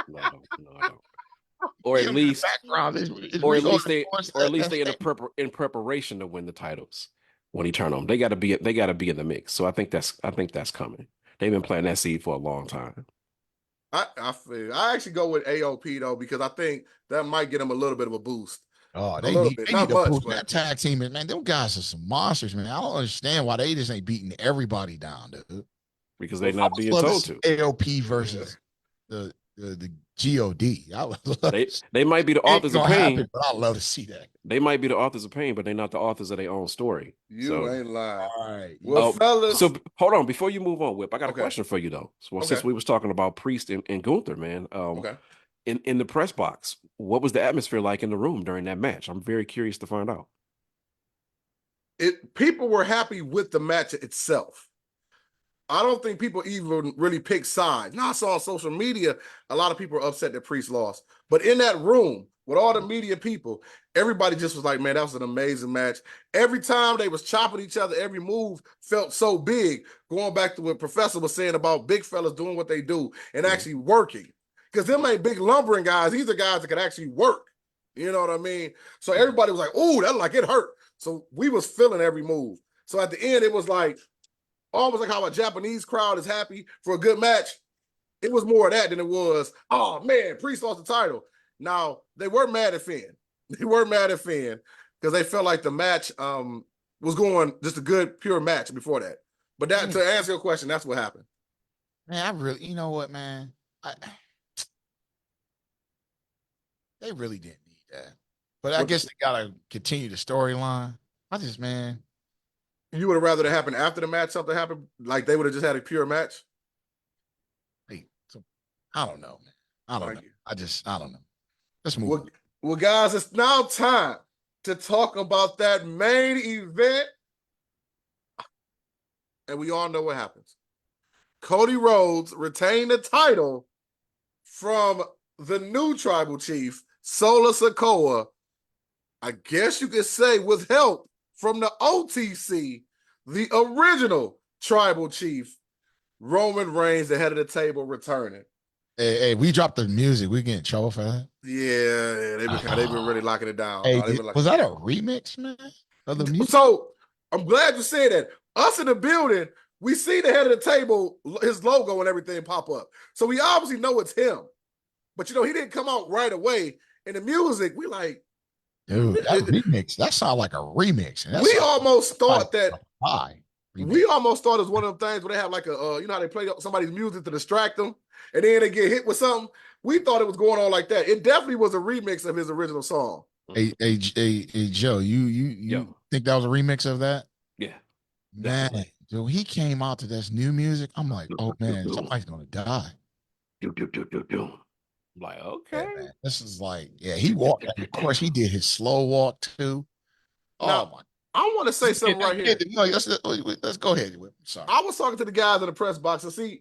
no, I don't. Or at least background or at least they in preparation to win the titles when he turn them. They gotta be in the mix. So I think that's coming. They've been planting that seed for a long time. I actually go with AOP though, because I think that might get them a little bit of a boost. Oh, they need to boost that tag team, man. Them guys are some monsters, man. I don't understand why they just ain't beating everybody down, dude. Because they're not being told to. AOP versus the God. They might be the authors of pain, but I'd love to see that. They might be the authors of pain, but they're not the authors of their own story. You ain't lying. All right. Well, fellas. So hold on, before you move on, Whip, I got a question for you though. So since we was talking about Priest and Gunther, man. In the press box, what was the atmosphere like in the room during that match? I'm very curious to find out. People were happy with the match itself. I don't think people even really pick sides. Now I saw on social media, a lot of people are upset that Priest lost. But in that room, with all the media people, everybody just was like, man, that was an amazing match. Every time they was chopping each other, every move felt so big. Going back to what Professor was saying about big fellas doing what they do and actually working. Because them ain't big lumbering guys. These are guys that can actually work. You know what I mean? So everybody was like, oh, that like it hurt. So we was feeling every move. So at the end, it was like, almost like how a Japanese crowd is happy for a good match. It was more of that than it was, oh man, Priest lost the title. Now, they were mad at Finn. They were mad at Finn because they felt like the match was going just a good, pure match before that. But that to answer your question, that's what happened. Man, you know what, man? They really didn't need that. But I guess they got to continue the storyline. Man. You would have rather that happened after the match, something happened? Like they would have just had a pure match? I don't know, man. I don't know. I don't know. Let's move on. Well, guys, it's now time to talk about that main event. And we all know what happens. Cody Rhodes retained the title from the new tribal chief, Solo Sikoa. I guess you could say with help from the OTC, the original tribal chief, Roman Reigns, the head of the table, returning. Hey, we dropped the music. We get in trouble for that. Yeah, they've been really locking it down. Hey, was that a remix, man? Of the music? So I'm glad you said that. Us in the building, we see the head of the table, his logo and everything pop up. So we obviously know it's him. But he didn't come out right away. In the music, we like, dude, that remix, that sounds like a remix. We almost thought that. We almost thought it was one of them things where they have like a, you know how they play somebody's music to distract them, and then they get hit with something. We thought it was going on like that. It definitely was a remix of his original song. Hey, Joe, you think that was a remix of that? Yeah, man. So he came out to this new music. I'm like, oh man, somebody's gonna die. I'm like, okay, yeah, this is like, he walked. Of course, he did his slow walk too. Now, oh my. I want to say something right here. No, let's go ahead. Sorry. I was talking to the guys in the press box and see,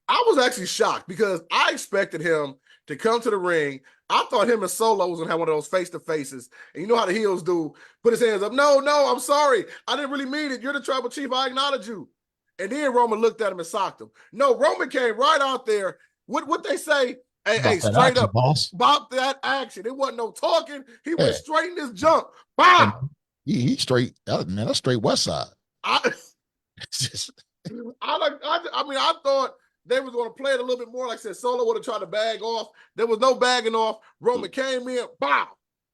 I was actually shocked because I expected him to come to the ring. I thought him and Solo was gonna have one of those face-to-faces. And you know how the heels do, put his hands up. No, I'm sorry. I didn't really mean it. You're the tribal chief. I acknowledge you. And then Roman looked at him and socked him. No, Roman came right out there. What they say? Hey, straight up, boss. About that action. It wasn't no talking. He went straight in his jump. Bow. He straight, man. That's straight West Side. I thought they was going to play it a little bit more. Like I said, Solo would have tried to bag off. There was no bagging off. Roman came in, bow,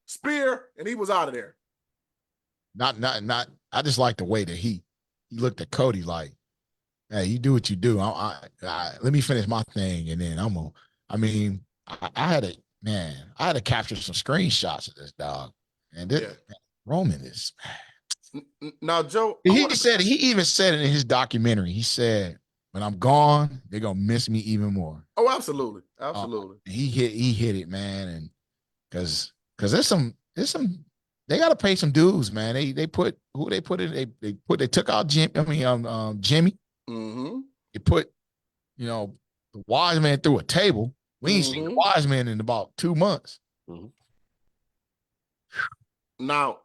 spear, and he was out of there. Not. I just like the way that he looked at Cody like, hey, you do what you do. Let me finish my thing, and then I'm gonna. I mean, I had a man, I had to capture some screenshots of this dog. And this, Yeah. man, Roman is. Now, Joe, I He want to. said he even said it in his documentary. He said, "When I'm gone, they're gonna miss me even more." Oh, absolutely, Uh, absolutely. he hit it, man, and because there's some they got to pay some dues, man. They put who they put in they took out Jimmy. Mm-hmm. They put the wise man through a table. We ain't seen the Mm-hmm. wise man in about 2 months. Mm-hmm. Now,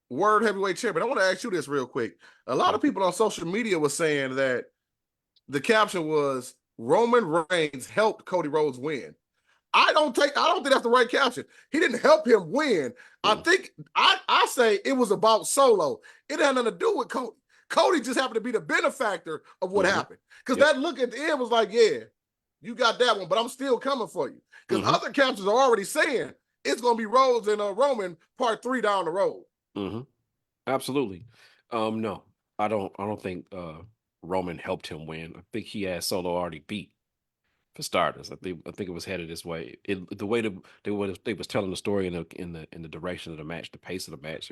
word heavyweight champion. I want to ask you this real quick. A lot of people on social media were saying that the caption was Roman Reigns helped Cody Rhodes win. I don't think that's the right caption. He didn't help him win. I think I say it was about Solo. It had nothing to do with Cody. Cody just happened to be the benefactor of what happened. Because that look at the end was like, yeah, you got that one, but I'm still coming for you. Because other captions are already saying it's gonna be Rhodes and Roman part 3 down the road. Absolutely. No, I don't think Roman helped him win. I think he had Solo already beat. For starters, I think it was headed this way. The way they was telling the story in the direction of the match, the pace of the match,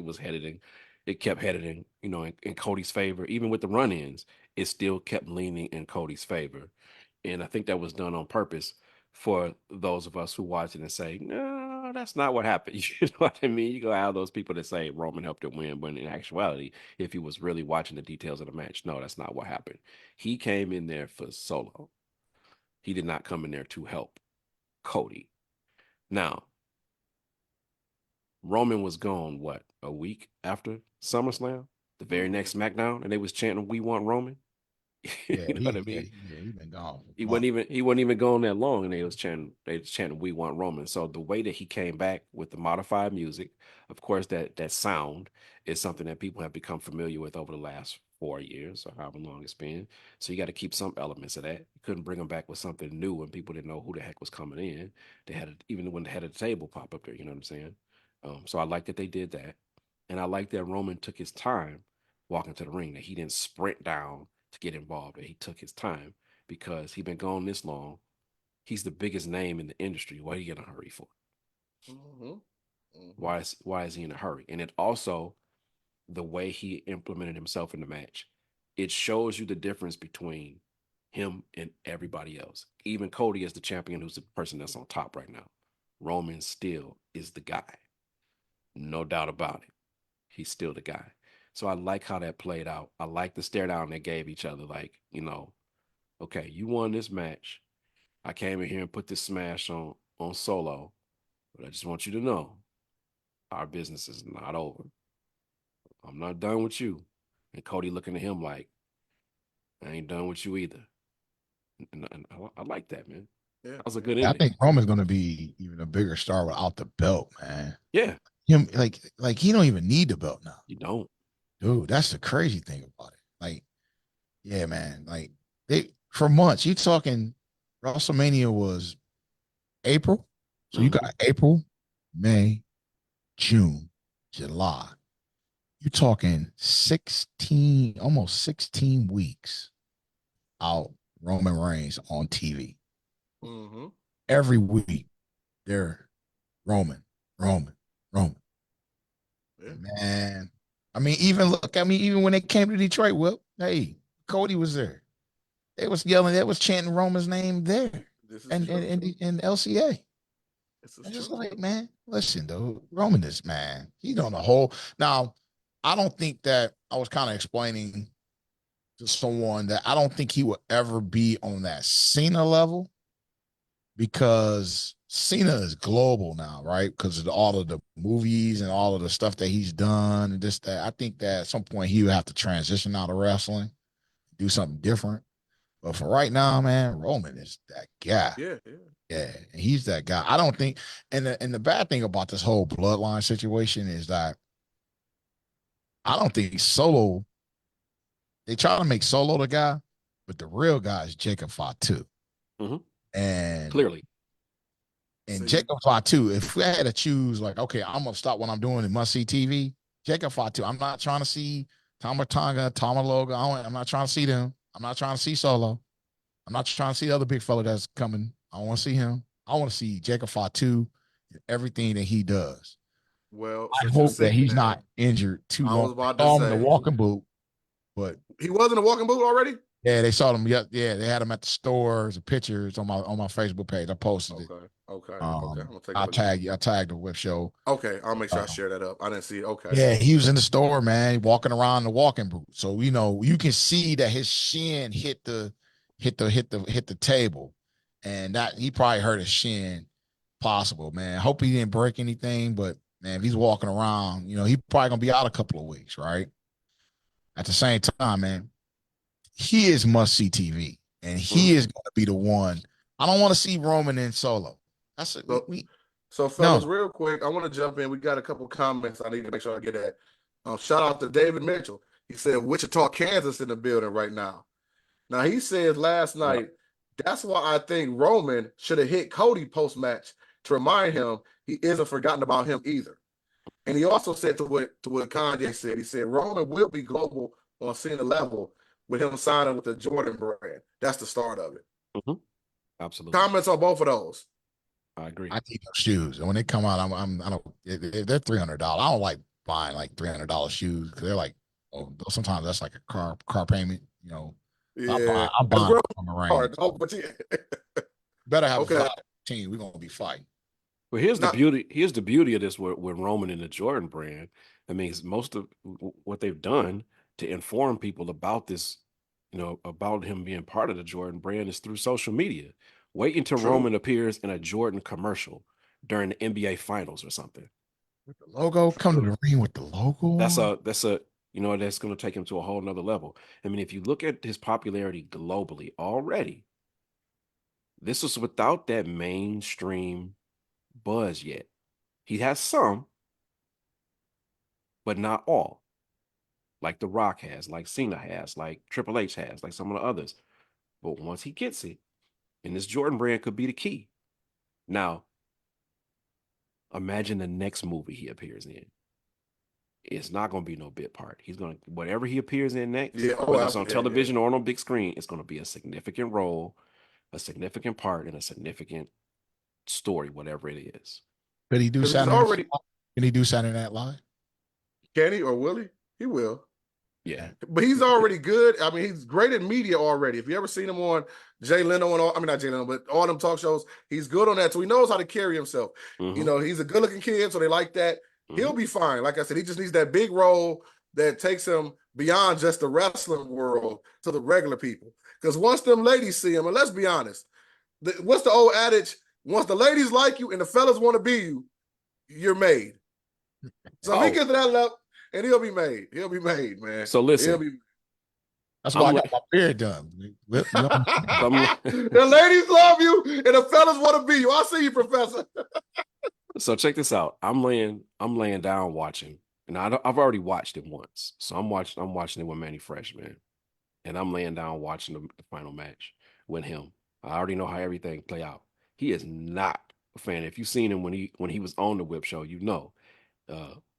it kept headed in Cody's favor. Even with the run-ins, it still kept leaning in Cody's favor, and I think that was done on purpose for those of us who watch it and say, no, that's not what happened. You know what I mean? You go have those people that say Roman helped him win, but in actuality, if he was really watching the details of the match, no, that's not what happened. He came in there for Solo. He did not come in there to help Cody. Now, Roman was gone, what, a week after SummerSlam? The very next SmackDown, and they was chanting, "We want Roman." Yeah, You know what I mean? he been gone He for wasn't months. even gone that long, and they was chanting, "We want Roman." So the way that he came back with the modified music, of course, that sound is something that people have become familiar with over the last 4 years or however long it's been. So you got to keep some elements of that. You couldn't bring him back with something new, and people didn't know who the heck was coming in. They had even when the head of the table pop up there. You know what I'm saying? So I like that they did that, and I like that Roman took his time walking to the ring. That he didn't sprint down to get involved. That he took his time because he's been gone this long. He's the biggest name in the industry. What are you in a hurry for? Why is he in a hurry? And it also the way he implemented himself in the match. It shows you the difference between him and everybody else. Even Cody is the champion, who's the person that's on top right now. Roman still is the guy. No doubt about it. He's still the guy. So I like how that played out. I like the stare down they gave each other. Like, okay, you won this match. I came in here and put this smash on Solo, but I just want you to know our business is not over. I'm not done with you. And Cody looking at him like, I ain't done with you either. And I like that, man. Yeah, That was a good I ending. think Roman's gonna be even a bigger star without the belt, man. Yeah, Him like he don't even need the belt now, you don't. dude. That's the crazy thing about it. Like, yeah, man. Like they for months. You talking WrestleMania was April, so you Mm-hmm. got April, May, June, July. You talking 16, almost 16 weeks out Roman Reigns on TV. Every week, they're Roman, Roman, Roman. Yeah. Man, I mean, even when they came to Detroit, well, hey, Cody was there. They was yelling, they was chanting Roman's name there, This is and true. and LCA. This is And just true. like, man, listen, dude, Roman is man. He's on the whole. Now, I don't think that I was kind of explaining to someone that I don't think he will ever be on that Cena level because Cena is global now, right? Because of all of the movies and all of the stuff that he's done and this, that. I think that at some point he would have to transition out of wrestling, do something different. But for right now, man, Roman is that guy. Yeah, yeah. Yeah, he's that guy. I don't think, and the bad thing about this whole bloodline situation is that I don't think Solo. They try to make Solo the guy, but the real guy is Jacob Fatu. Mm-hmm. And Clearly. and See, Jacob Fatu, if we had to choose, like, okay, I'm gonna stop what I'm doing and must see TV. Jacob Fatu. I'm not trying to see Tamatanga, Tamaloga. I'm not trying to see them. I'm not trying to see Solo. I'm not trying to see the other big fella that's coming. I don't want to see him. I want to see Jacob Fatu everything that he does. Well, I since you hope that said he's that, not injured too I long. was about They to saw him in the say walking boot, but he was in the walking boot already. yeah, they saw him. Yeah, they had him at the stores. The pictures on my Facebook page. I posted it. Okay. I'm gonna take a I look at tagged this. you. I tagged the whip show. Okay, I'll make sure I Um, share that up. I didn't see it. Okay. yeah, he was in the store, man, walking around the walking boot. So you can see that his shin hit the table, and that he probably hurt his shin. Possible, man. Hope he didn't break anything, but man, if he's walking around, he probably gonna be out a couple of weeks, right? At the same time, man, he is must see TV, and he is going to be the one. I don't want to see Roman in Solo. That's it. So, fellas, No. real quick, I want to jump in. We got a couple comments I need to make sure I get at. Shout out to David Mitchell. He said Wichita, Kansas in the building right now. Now, he says last night, that's why I think Roman should have hit Cody post-match to remind him he isn't forgotten about him either. And he also said to what Kanye said, he said Roman will be global on seeing the level with him signing with the Jordan brand. That's the start of it. Mm-hmm. Absolutely. Comments on both of those. I agree. I need those shoes, and when they come out, I don't. They're $300. I don't like buying like $300 shoes because they're like, sometimes that's like a car payment. Yeah, I'm buying from the hard. range. Oh, but yeah. Better have Okay. a valid team. We're gonna be fighting. Well, here's the beauty. Here's the beauty of this with Roman and the Jordan brand. I mean, most of what they've done to inform people about this, about him being part of the Jordan brand is through social media. Wait until Roman appears in a Jordan commercial during the NBA Finals or something. With the logo, come to the ring with the logo. That's that's going to take him to a whole nother level. I mean, if you look at his popularity globally already, this was without that mainstream buzz yet. He has some, but not all. Like The Rock has, like Cena has, like Triple H has, like some of the others. But once he gets it, and this Jordan brand could be the key. Now, imagine the next movie he appears in. It's not going to be no bit part. He's going to, whatever he appears in next, whether it's on television or on a big screen, it's going to be a significant role, a significant part, and a significant story, whatever it is. Could he do Saturday Night Live? Can he do Saturday Night Live? Can he or will he? He will. Yeah. But he's already good. I mean, he's great at media already. If you ever seen him on Jay Leno and all, I mean, not Jay Leno, but all them talk shows, he's good on that. So he knows how to carry himself. Mm-hmm. He's a good looking kid, so they like that. Mm-hmm. He'll be fine. Like I said, he just needs that big role that takes him beyond just the wrestling world to the regular people. Because once them ladies see him, and let's be honest, what's the old adage? Once the ladies like you and the fellas want to be you, you're made. So if he gets to that level, and he'll be made. He'll be made, man. So listen. That's why I got my beard done. The ladies love you, and the fellas want to be you. I see you, Professor. So check this out. I'm laying down watching, and I've already watched it once. So I'm watching it with Manny Fresh, man, and I'm laying down watching the final match with him. I already know how everything play out. He is not a fan. If you've seen him when he was on the Whip Show,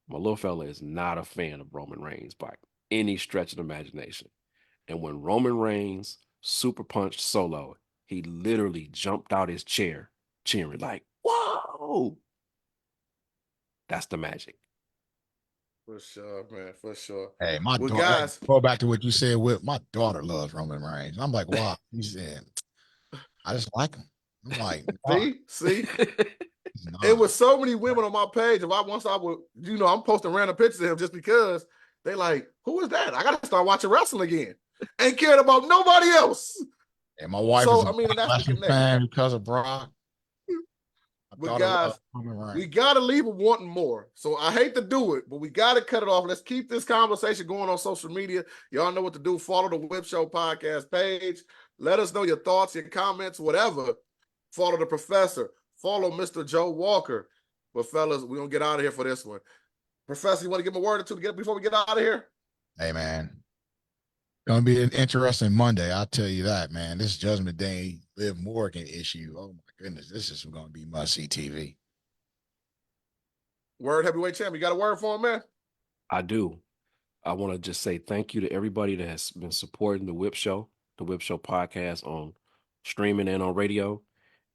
my little fella is not a fan of Roman Reigns by any stretch of the imagination. And when Roman Reigns super punched Solo, he literally jumped out his chair cheering like, whoa! That's the magic. For sure, man. For sure. Hey, my daughter, guys, go back to what you said. My daughter loves Roman Reigns. I'm like, wow. He said, I just like him. I'm like, wow. see? It was so many women on my page. I'm posting random pictures of him just because they like, who is that? I gotta start watching wrestling again. Ain't cared about nobody else. And my wife is a wrestling fan because of Brock. But guys, we gotta leave them wanting more. So I hate to do it, but we gotta cut it off. Let's keep this conversation going on social media. Y'all know what to do. Follow the Whip Show podcast page. Let us know your thoughts, your comments, whatever. Follow the Professor. Follow Mr. Joe Walker. But fellas, we're gonna get out of here for this one. Professor, you want to give a word or two before we get out of here? Hey man. Gonna be an interesting Monday, I'll tell you that, man. This Judgment Day Liv Morgan issue. Oh my goodness, this is gonna be must-see TV. Word heavyweight champ. You got a word for him, man? I do. I want to just say thank you to everybody that has been supporting the Whip Show podcast on streaming and on radio.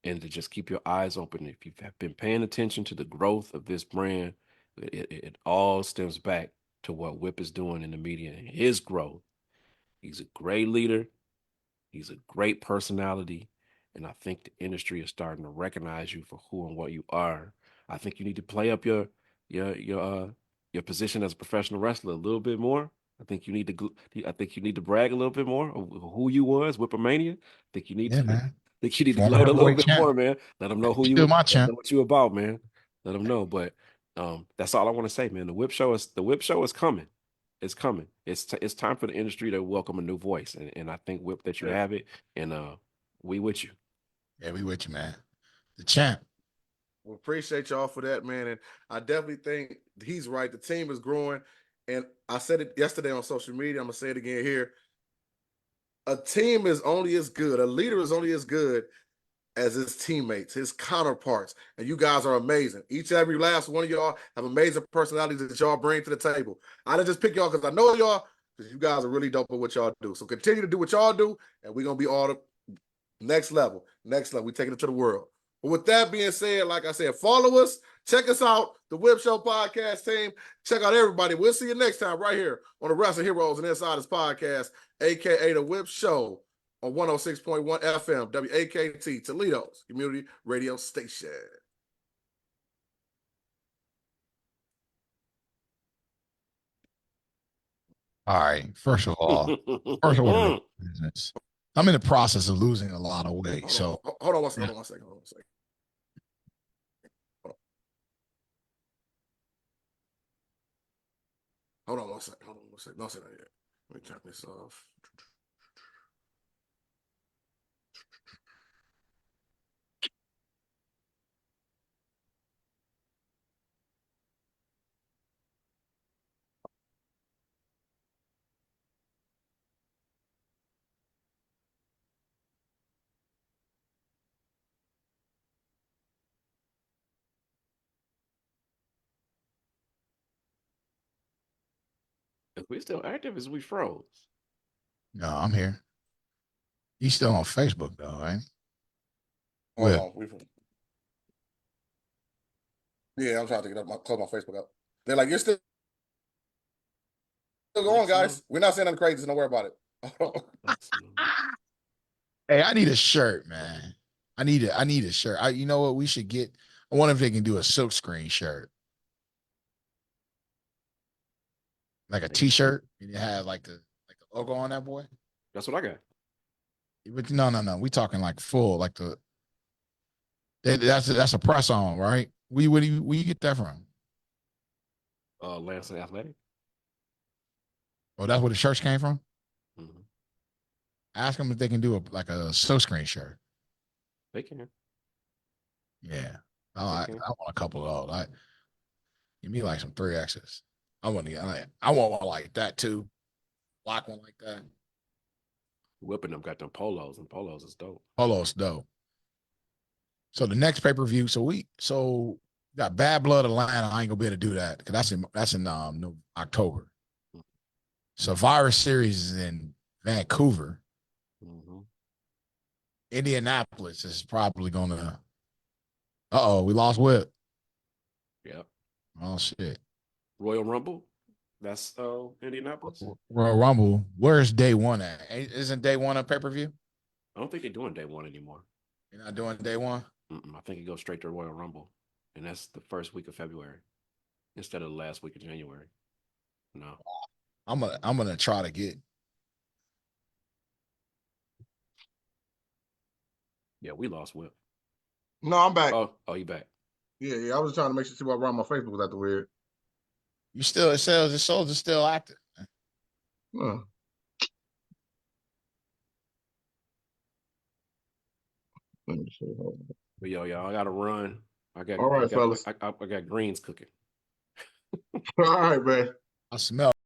and to just keep your eyes open. If you've been paying attention to the growth of this brand, it all stems back to what Whip is doing in the media and his growth. He's a great leader. He's a great personality. And I think the industry is starting to recognize you for who and what you are. I think you need to play up your position as a professional wrestler a little bit more. I think you need to brag a little bit more of who you was, Whippermania. I think you need Yeah, to man. think you need to Former gloat a little heavyweight bit champ. more, man. Let them know who Still you my let them champ. know what you about, man. Let them know. But that's all I want to say, man. The whip show is coming. It's coming. It's time for the industry to welcome a new voice, and I think Whip that you have it, and we with you. Yeah, we with you, man. The champ. We appreciate y'all for that, man. And I definitely think he's right. The team is growing. And I said it yesterday on social media. I'm going to say it again here. A team is only as good, a leader is only as good as his teammates, his counterparts. And you guys are amazing. Each and every last one of y'all have amazing personalities that y'all bring to the table. I didn't just pick y'all because I know y'all, because you guys are really dope at what y'all do. So continue to do what y'all do, and we're going to be all the next level. Next level. We're taking it to the world. But with that being said, like I said, follow us. Check us out, the Whip Show podcast team. Check out everybody. We'll see you next time right here on the Wrestling Heroes and Insiders podcast, a.k.a. the Whip Show on 106.1 FM, WAKT, Toledo's community radio station. All right. First of all, first order of business. I'm in the process of losing a lot of weight. Hold on one second. Hold on one second. Don't say that yet. Let me turn this off. If we still active, as we froze. No, I'm here. He's still on Facebook though, right? Hold on. Yeah, I'm trying to get up close my Facebook up. They're like, you're still going, guys. We're not saying nothing crazy, so don't worry about it. Hey, I need a shirt, man. I need a shirt. You know what we should get? I wonder if they can do a silk screen shirt. Like a t-shirt, and it has like the logo on that boy. That's what I got. But no. We talking like full, like that's a press on, right? Where you get that from? Lansing Athletic. Oh, that's where the shirts came from. Mm-hmm. Ask them if they can do like a silk screen shirt. They can. Yeah, I want a couple of those. Give me like some 3X's. I want one like that too. Black one like that. Whipping them got them polos, and polos is dope. Polos dope. So the next pay-per-view, so got Bad Blood Atlanta. I ain't gonna be able to do that because that's in October. Mm-hmm. Survivor Series is in Vancouver. Mm-hmm. Indianapolis is probably gonna. We lost Whip. Yep. Oh shit. Royal Rumble. That's Indianapolis. Royal Rumble. Where's day one at? Isn't day one a pay-per-view? I don't think they're doing day one anymore. You're not doing day one? I think it goes straight to Royal Rumble, and that's the first week of February instead of the last week of January. No, I'm gonna try to get. Yeah, we lost Whip. No, I'm back. Oh, you back? Yeah. I was trying to make sure what around my Facebook was acting weird. You still it shows it's still active. Huh. Let me see. But y'all, I gotta run. All right, fellas. I got greens cooking. All right, man. I smell